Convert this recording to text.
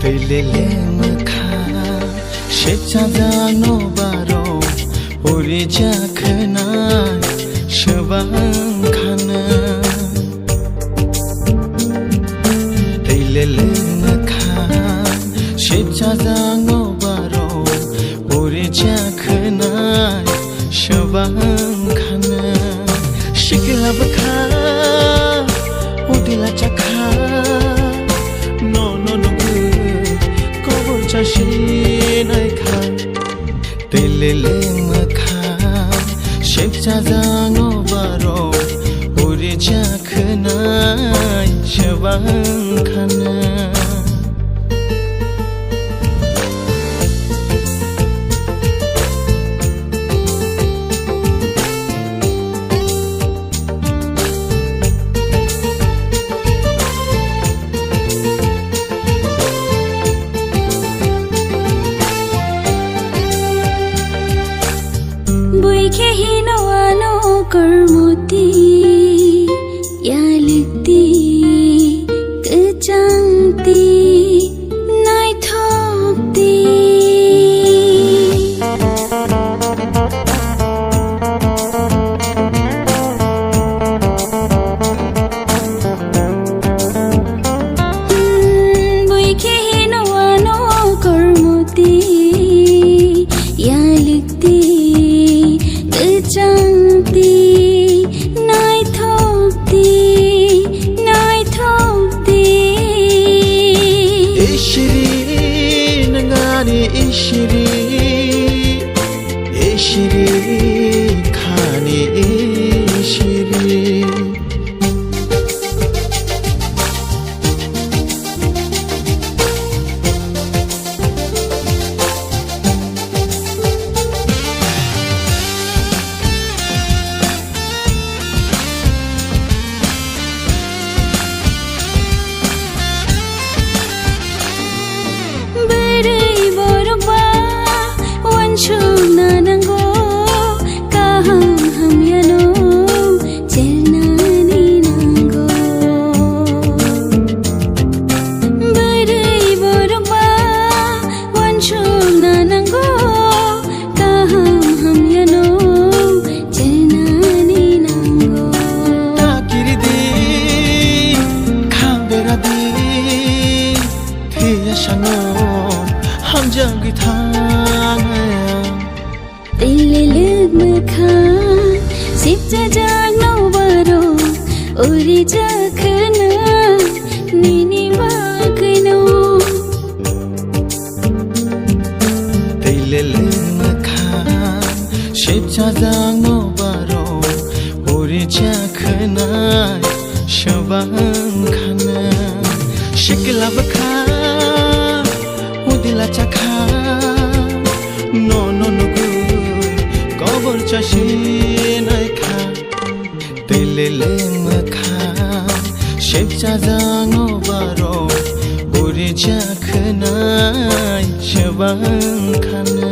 Pelele mekha Shechada no baro Uri jakhna Shabang khana Pelele mekha Shechada no baro Uri jakhna Shabang khana Shikla bakha Udila chakha Chashi nai kha Pelele mekha Shechada no baro Uri jakhna Shabang khana Buike hino ano karmuti ya likti kechangti nai thokti buike hino ano karmuti ya likti Chanti nai thokti Ishri nangani ishri khani ishri Jangi thang Pelele mekha Shechada no baro Uri jakhna Nini bagno Pelele mekha Shechada no baro Uri jakhna Shabang khana Shikla bakha Udila chakha No Kobor chashi nai kha Pelele mekha Shechada no baro Uri jakhna Shabang khana